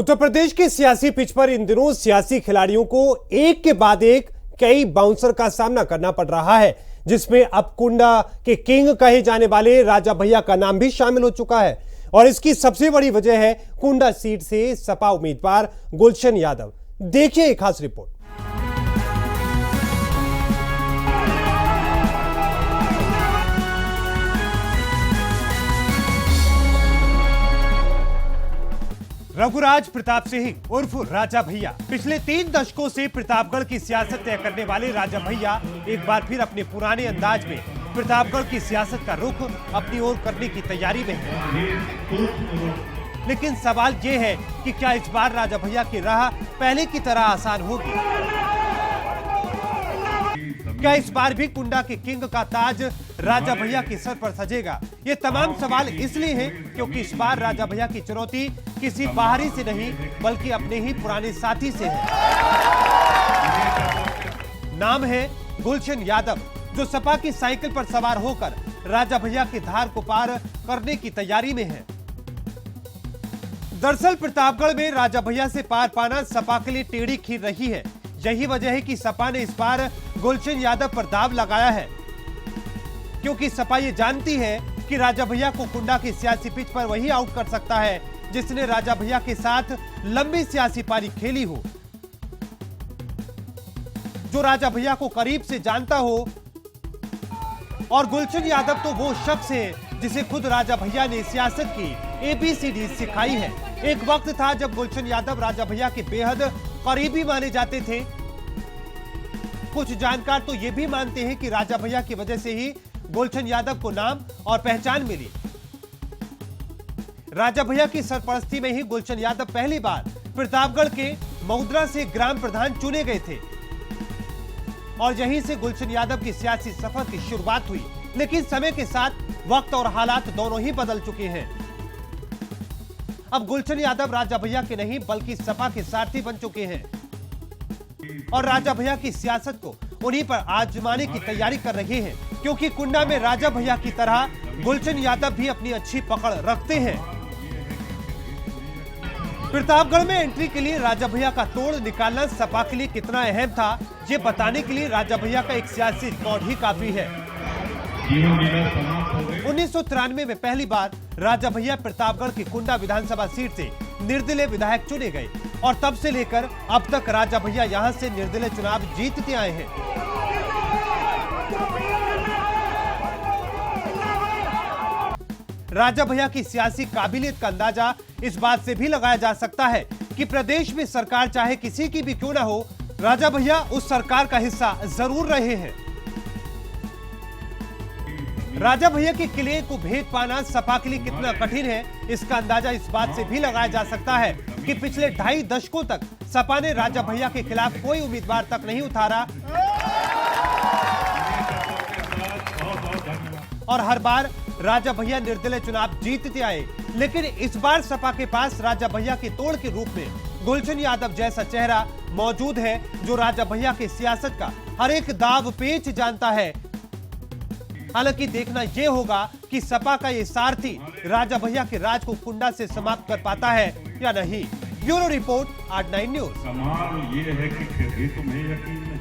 उत्तर प्रदेश के सियासी पिच पर इन दिनों सियासी खिलाड़ियों को एक के बाद एक कई बाउंसर का सामना करना पड़ रहा है, जिसमें अब कुंडा के किंग कहे जाने वाले राजा भैया का नाम भी शामिल हो चुका है। और इसकी सबसे बड़ी वजह है कुंडा सीट से सपा उम्मीदवार गुलशन यादव। देखिए एक खास रिपोर्ट। रघुराज प्रताप सिंह उर्फ राजा भैया पिछले 3 दशकों से प्रतापगढ़ की सियासत तय करने वाले राजा भैया एक बार फिर अपने पुराने अंदाज में प्रतापगढ़ की सियासत का रुख अपनी ओर करने की तैयारी में है। लेकिन सवाल ये है कि क्या इस बार राजा भैया की राह पहले की तरह आसान होगी? क्या इस बार भी कुंडा के किंग का ताज राजा भैया के सर पर सजेगा? ये तमाम सवाल इसलिए हैं क्योंकि इस बार राजा भैया की चुनौती किसी बाहरी से नहीं बल्कि अपने ही पुराने साथी से है। नाम है गुलशन यादव, जो सपा की साइकिल पर सवार होकर राजा भैया की धार को पार करने की तैयारी में है। दरअसल प्रतापगढ़ में राजा भैया से पार पाना सपा के लिए टेढ़ी खीर रही है। यही वजह है कि सपा ने इस बार गुलशन यादव पर दाव लगाया है, क्योंकि सपा ये जानती है कि राजा भैया को कुंडा की सियासी पिच पर वही आउट कर सकता है जिसने राजा भैया के साथ लंबी सियासी पारी खेली हो, जो राजा भैया को करीब से जानता हो। और गुलशन यादव तो वो शख्स है जिसे खुद राजा भैया ने सियासत की ABCD सिखाई है। एक वक्त था जब गुलशन यादव राजा भैया के बेहद करीबी माने जाते थे। कुछ जानकार तो ये भी मानते हैं कि राजा भैया की वजह से ही गुलशन यादव को नाम और पहचान मिली। राजा भैया की सरपरस्ती में ही गुलशन यादव पहली बार प्रतापगढ़ के मऊद्रा से ग्राम प्रधान चुने गए थे और यहीं से गुलशन यादव की सियासी सफर की शुरुआत हुई। लेकिन समय के साथ वक्त और हालात दोनों ही बदल चुके हैं। अब गुलशन यादव राजा भैया के नहीं बल्कि सपा के सारथी बन चुके हैं और राजा भैया की सियासत को उन्हीं पर आजमाने की तैयारी कर रहे हैं, क्योंकि कुंडा में राजा भैया की तरह गुलशन यादव भी अपनी अच्छी पकड़ रखते हैं। प्रतापगढ़ में एंट्री के लिए राजा भैया का तोड़ निकालना सपा के लिए कितना अहम था, ये बताने के लिए राजा भैया का एक सियासी रिकॉर्ड ही काफी है। 1993 में पहली बार राजा भैया प्रतापगढ़ की कुंडा विधानसभा सीट से निर्दलीय विधायक चुने गए और तब से लेकर अब तक राजा भैया यहां से निर्दलीय चुनाव जीतते आए हैं। राजा भैया की सियासी काबिलियत का अंदाजा इस बात से भी लगाया जा सकता है कि प्रदेश में सरकार चाहे किसी की भी क्यों ना हो, राजा भैया उस सरकार का हिस्सा जरूर रहे हैं। राजा भैया के किले को भेद पाना सपा के लिए कितना कठिन है, इसका अंदाजा इस बात से भी लगाया जा सकता है कि पिछले 2.5 दशकों तक सपा ने राजा भैया के खिलाफ कोई उम्मीदवार तक नहीं उतारा और हर बार राजा भैया निर्दलीय चुनाव जीतते आए। लेकिन इस बार सपा के पास राजा भैया के तोड़ के रूप में गुलशन यादव जैसा चेहरा मौजूद है, जो राजा भैया की सियासत का हर एक दाव पेच जानता है। हालांकि देखना यह होगा कि सपा का ये सारथी राजा भैया के राज को कुंडा से समाप्त कर पाता है या नहीं। Bureau report, R nine news. सवाल ये है कि फिर भी तुम्हें यकीन